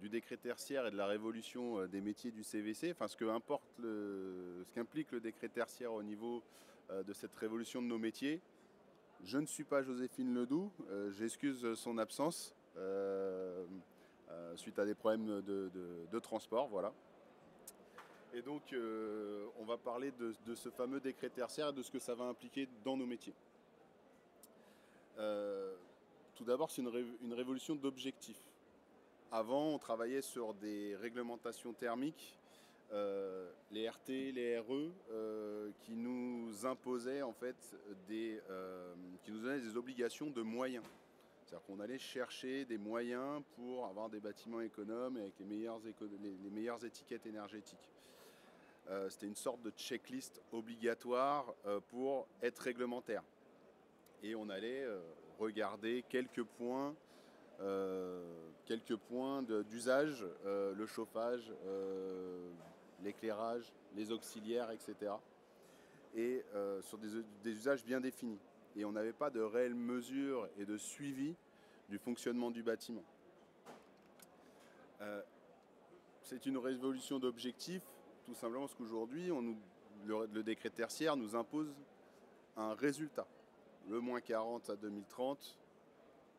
du décret tertiaire et de la révolution des métiers du CVC, enfin ce qu'implique le décret tertiaire au niveau de cette révolution de nos métiers. Je ne suis pas Joséphine Ledoux, j'excuse son absence suite à des problèmes de transport, voilà. Et donc on va parler de ce fameux décret tertiaire et de ce que ça va impliquer dans nos métiers. Tout d'abord, c'est une révolution d'objectifs. Avant, on travaillait sur des réglementations thermiques, les RT, les RE, qui nous imposaient en fait qui nous donnaient des obligations de moyens. C'est-à-dire qu'on allait chercher des moyens pour avoir des bâtiments économes avec les meilleures étiquettes énergétiques. C'était une sorte de checklist obligatoire pour être réglementaire. Et on allait regarder quelques points d'usage, le chauffage, l'éclairage, les auxiliaires, etc. Et sur des usages bien définis. Et on n'avait pas de réelle mesure et de suivi du fonctionnement du bâtiment. C'est une révolution d'objectifs, tout simplement parce qu'aujourd'hui, le décret tertiaire nous impose un résultat. Le moins 40 à 2030,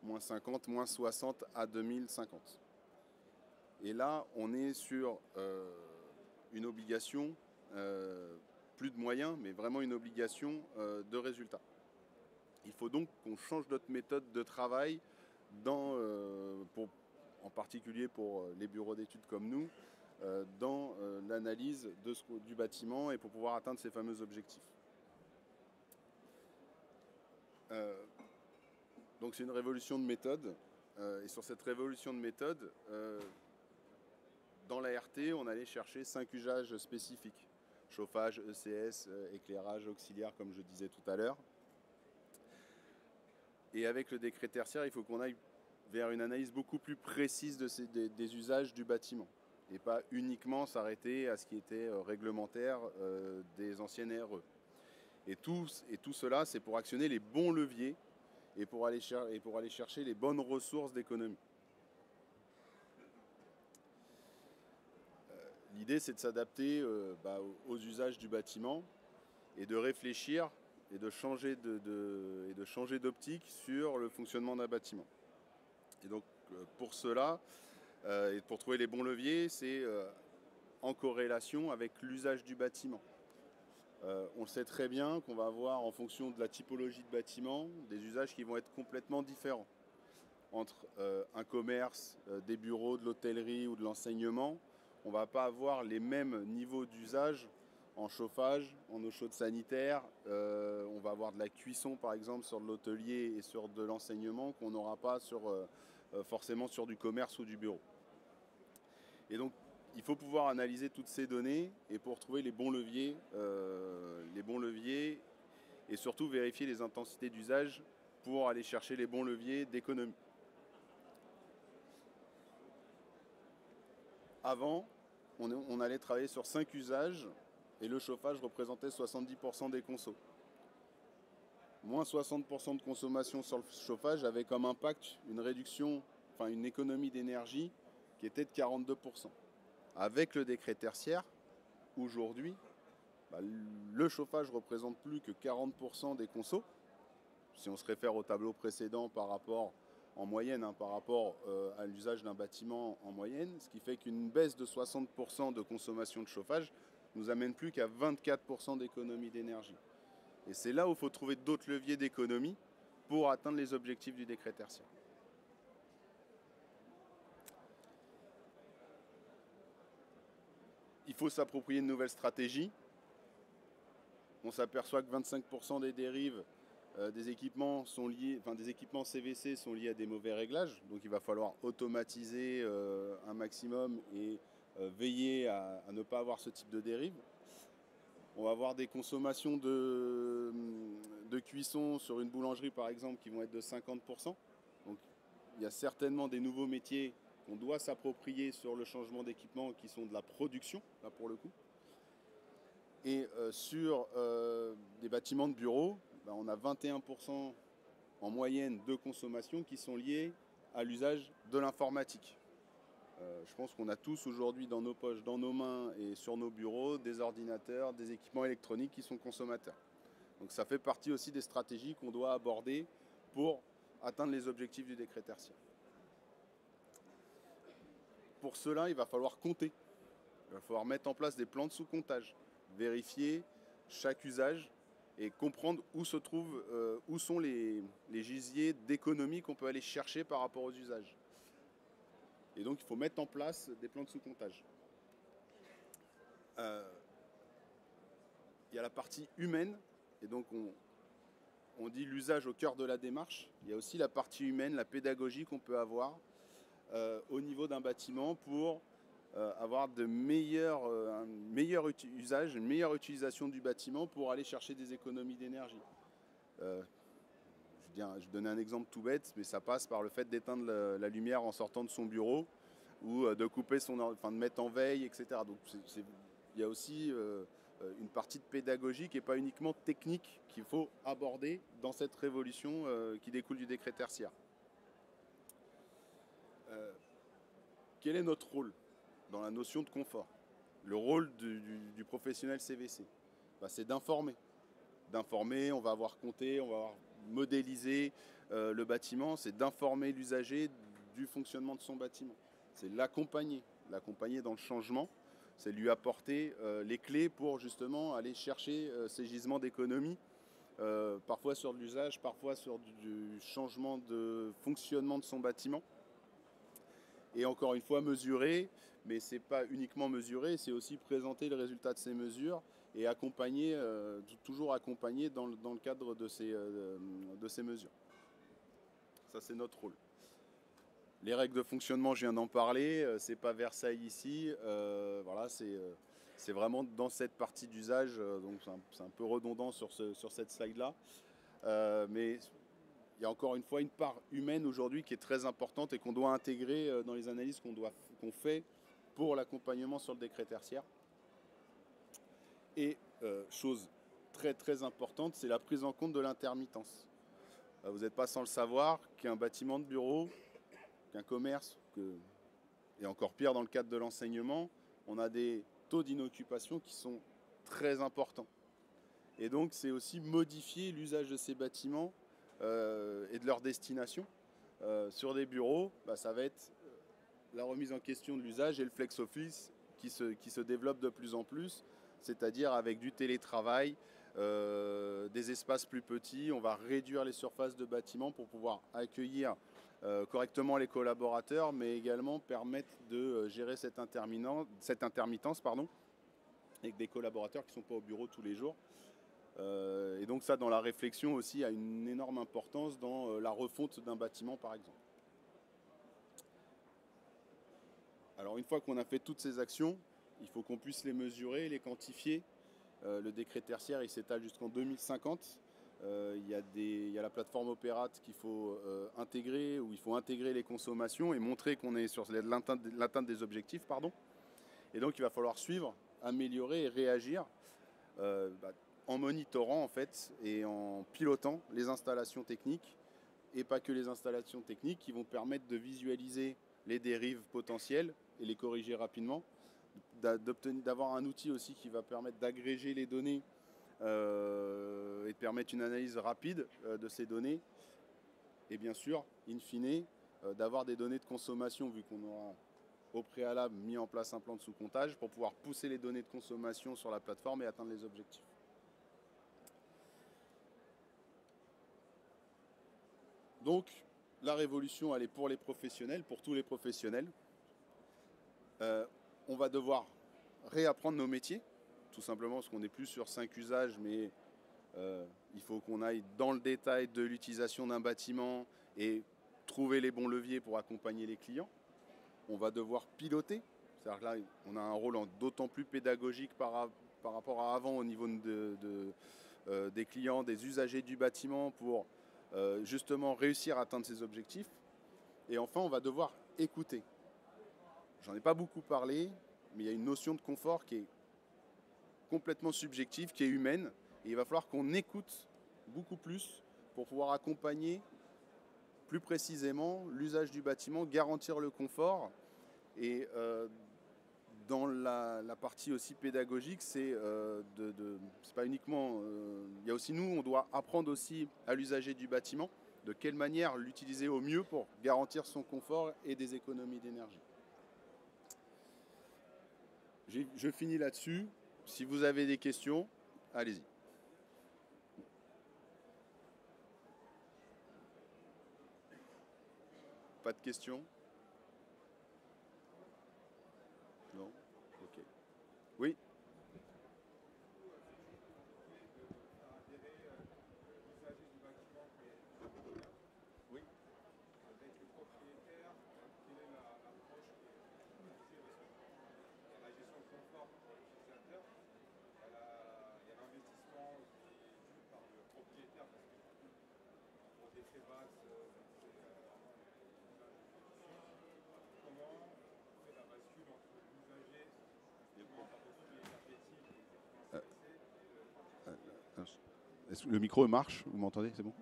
moins 50, moins 60 à 2050. Et là, on est sur une obligation, plus de moyens, mais vraiment une obligation de résultat. Il faut donc qu'on change notre méthode de travail, en particulier pour les bureaux d'études comme nous, dans l'analyse du bâtiment et pour pouvoir atteindre ces fameux objectifs. Donc c'est une révolution de méthode. Et sur cette révolution de méthode, dans la RT, on allait chercher 5 usages spécifiques. Chauffage, ECS, éclairage, auxiliaire, comme je disais tout à l'heure. Et avec le décret tertiaire, il faut qu'on aille vers une analyse beaucoup plus précise des usages du bâtiment. Et pas uniquement s'arrêter à ce qui était réglementaire des anciennes RE. Et tout cela, c'est pour actionner les bons leviers et pour aller chercher les bonnes ressources d'économie. L'idée, c'est de s'adapter aux usages du bâtiment et de réfléchir et de changer d'optique sur le fonctionnement d'un bâtiment. Et donc, pour cela, et pour trouver les bons leviers, c'est en corrélation avec l'usage du bâtiment. On le sait très bien qu'on va avoir, en fonction de la typologie de bâtiment, des usages qui vont être complètement différents. Entre un commerce, des bureaux, de l'hôtellerie ou de l'enseignement, on ne va pas avoir les mêmes niveaux d'usage en chauffage, en eau chaude sanitaire. On va avoir de la cuisson, par exemple, sur de l'hôtelier et sur de l'enseignement qu'on n'aura pas forcément sur du commerce ou du bureau. Et donc, il faut pouvoir analyser toutes ces données et pour trouver les bons leviers et surtout vérifier les intensités d'usage pour aller chercher les bons leviers d'économie. Avant, on allait travailler sur 5 usages et le chauffage représentait 70% des consos. Moins 60% de consommation sur le chauffage avait comme impact une économie d'énergie qui était de 42%. Avec le décret tertiaire, aujourd'hui, le chauffage représente plus que 40% des consos. Si on se réfère au tableau précédent en moyenne, par rapport à l'usage d'un bâtiment en moyenne, ce qui fait qu'une baisse de 60% de consommation de chauffage nous amène plus qu'à 24% d'économie d'énergie. Et c'est là où il faut trouver d'autres leviers d'économie pour atteindre les objectifs du décret tertiaire. Il faut s'approprier une nouvelle stratégie. On s'aperçoit que 25% des dérives des équipements CVC sont liés à des mauvais réglages. Donc il va falloir automatiser un maximum et veiller à ne pas avoir ce type de dérive. On va avoir des consommations de cuisson sur une boulangerie par exemple qui vont être de 50%. Donc il y a certainement des nouveaux métiers qu'on doit s'approprier sur le changement d'équipement qui sont de la production, là pour le coup. Et sur des bâtiments de bureaux, on a 21% en moyenne de consommation qui sont liés à l'usage de l'informatique. Je pense qu'on a tous aujourd'hui dans nos poches, dans nos mains et sur nos bureaux des ordinateurs, des équipements électroniques qui sont consommateurs. Donc ça fait partie aussi des stratégies qu'on doit aborder pour atteindre les objectifs du décret tertiaire. Pour cela, il va falloir compter. Il va falloir mettre en place des plans de sous-comptage, vérifier chaque usage et comprendre où sont les gisiers d'économie qu'on peut aller chercher par rapport aux usages. Et donc, il faut mettre en place des plans de sous-comptage. Il y a la partie humaine, et donc on dit l'usage au cœur de la démarche. Il y a aussi la partie humaine, la pédagogie qu'on peut avoir au niveau d'un bâtiment pour avoir un meilleur usage, une meilleure utilisation du bâtiment pour aller chercher des économies d'énergie. Je vais donner un exemple tout bête, mais ça passe par le fait d'éteindre la lumière en sortant de son bureau ou de couper de mettre en veille, etc. Donc il y a aussi une partie de pédagogie qui n'est pas uniquement technique qu'il faut aborder dans cette révolution qui découle du décret tertiaire. Quel est notre rôle dans la notion de confort? Le rôle du professionnel CVC, c'est d'informer. D'informer, on va avoir compté, on va avoir modélisé le bâtiment, c'est d'informer l'usager du fonctionnement de son bâtiment. C'est l'accompagner dans le changement, c'est lui apporter les clés pour justement aller chercher ces gisements d'économie, parfois sur de l'usage, parfois sur du changement de fonctionnement de son bâtiment. Et encore une fois, mesurer, mais ce n'est pas uniquement mesurer, c'est aussi présenter le résultat de ces mesures et accompagner, toujours accompagner dans le cadre de ces mesures. Ça, c'est notre rôle. Les règles de fonctionnement, je viens d'en parler, c'est pas Versailles ici, voilà, c'est vraiment dans cette partie d'usage, donc c'est un peu redondant sur cette slide-là, mais il y a encore une fois une part humaine aujourd'hui qui est très importante et qu'on doit intégrer dans les analyses qu'on fait pour l'accompagnement sur le décret tertiaire. Et chose très très importante, c'est la prise en compte de l'intermittence. Vous n'êtes pas sans le savoir qu'un bâtiment de bureau, qu'un commerce, et encore pire dans le cadre de l'enseignement, on a des taux d'inoccupation qui sont très importants. Et donc c'est aussi modifier l'usage de ces bâtiments et de leur destination. Sur des bureaux, ça va être la remise en question de l'usage et le flex office qui se développe de plus en plus, c'est-à-dire avec du télétravail, des espaces plus petits. On va réduire les surfaces de bâtiments pour pouvoir accueillir correctement les collaborateurs, mais également permettre de gérer cette intermittence, avec des collaborateurs qui ne sont pas au bureau tous les jours. Et donc ça, dans la réflexion aussi, a une énorme importance dans la refonte d'un bâtiment, par exemple. Alors une fois qu'on a fait toutes ces actions, il faut qu'on puisse les mesurer, les quantifier. Le décret tertiaire, il s'étale jusqu'en 2050. Il y a la plateforme Opérate qu'il faut intégrer, où il faut intégrer les consommations et montrer qu'on est sur l'atteinte des objectifs. Et donc il va falloir suivre, améliorer et réagir en monitorant en fait et en pilotant les installations techniques, et pas que les installations techniques, qui vont permettre de visualiser les dérives potentielles et les corriger rapidement, d'avoir un outil aussi qui va permettre d'agréger les données et de permettre une analyse rapide de ces données, et bien sûr, in fine, d'avoir des données de consommation, vu qu'on aura au préalable mis en place un plan de sous-comptage pour pouvoir pousser les données de consommation sur la plateforme et atteindre les objectifs. Donc, la révolution, elle est pour les professionnels, pour tous les professionnels. On va devoir réapprendre nos métiers, tout simplement parce qu'on n'est plus sur 5 usages, mais il faut qu'on aille dans le détail de l'utilisation d'un bâtiment et trouver les bons leviers pour accompagner les clients. On va devoir piloter, c'est-à-dire que là, on a un rôle d'autant plus pédagogique par rapport à avant au niveau des clients, des usagers du bâtiment pour justement réussir à atteindre ces objectifs. Et enfin, on va devoir écouter. J'en ai pas beaucoup parlé, mais il y a une notion de confort qui est complètement subjective, qui est humaine, et il va falloir qu'on écoute beaucoup plus pour pouvoir accompagner plus précisément l'usage du bâtiment, garantir le confort, et Et dans la partie aussi pédagogique, c'est pas uniquement... Il y a aussi nous, on doit apprendre aussi à l'usager du bâtiment, de quelle manière l'utiliser au mieux pour garantir son confort et des économies d'énergie. Je finis là-dessus. Si vous avez des questions, allez-y. Pas de questions? Non? Ok. Oui? Oui. Avec le propriétaire, quelle est l'approche qui est utilisée? Parce que la gestion de confort pour l'utilisateur, il y a l'investissement qui est dû par le propriétaire parce que pour des très basses, c'est vraiment l'usage difficile. Comment on fait la bascule entre l'usager, justement, par tout ce qui est énergétique, les équipements CVC, Le micro marche? Vous m'entendez? C'est bon?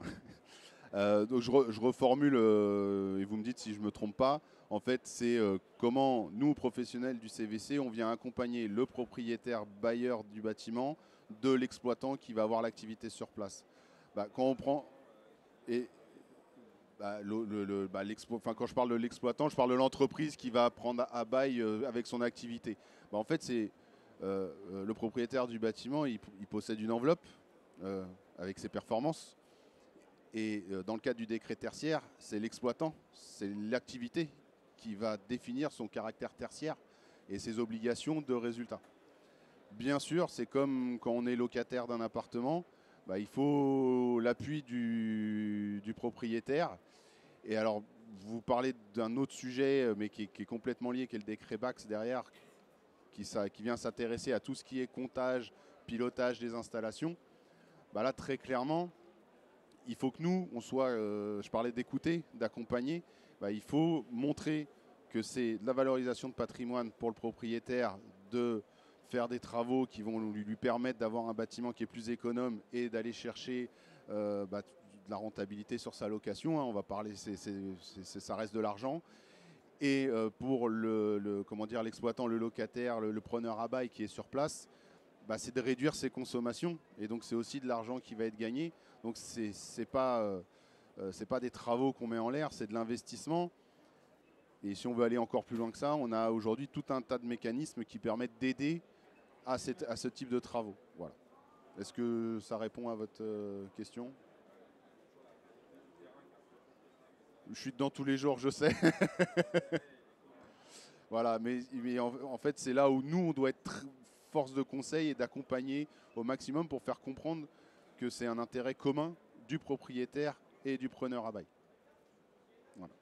Donc je reformule et vous me dites si je ne me trompe pas. En fait, c'est comment nous, professionnels du CVC, on vient accompagner le propriétaire bailleur du bâtiment de l'exploitant qui va avoir l'activité sur place. Bah, quand on prend... Et, quand je parle de l'exploitant, je parle de l'entreprise qui va prendre à bail avec son activité. Bah, en fait, c'est le propriétaire du bâtiment, il possède une enveloppe avec ses performances. Et dans le cadre du décret tertiaire, c'est l'exploitant, c'est l'activité qui va définir son caractère tertiaire et ses obligations de résultat. Bien sûr, c'est comme quand on est locataire d'un appartement, bah, il faut l'appui du propriétaire. Et alors, vous parlez d'un autre sujet, mais qui est complètement lié, qui est le décret BAX derrière, qui vient s'intéresser à tout ce qui est comptage, pilotage des installations. Bah là, très clairement, il faut que nous, on soit, je parlais d'écouter, d'accompagner, bah, il faut montrer que c'est de la valorisation de patrimoine pour le propriétaire, de faire des travaux qui vont lui permettre d'avoir un bâtiment qui est plus économe et d'aller chercher de la rentabilité sur sa location. Hein, on va parler, ça reste de l'argent. Et pour l'exploitant, le locataire, le preneur à bail qui est sur place, bah, c'est de réduire ses consommations. Et donc c'est aussi de l'argent qui va être gagné. Donc c'est pas des travaux qu'on met en l'air, c'est de l'investissement. Et si on veut aller encore plus loin que ça, on a aujourd'hui tout un tas de mécanismes qui permettent d'aider à ce type de travaux. Voilà. Est-ce que ça répond à votre question? Je suis dedans tous les jours, je sais. Voilà, mais en fait, c'est là où nous, on doit être force de conseil et d'accompagner au maximum pour faire comprendre que c'est un intérêt commun du propriétaire et du preneur à bail. Voilà.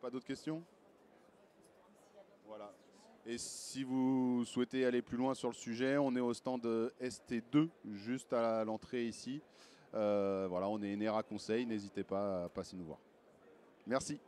Pas d'autres questions? Voilà. Et si vous souhaitez aller plus loin sur le sujet, on est au stand ST2, juste à l'entrée ici. Voilà, on est NERA Conseil, n'hésitez pas à passer nous voir. Merci.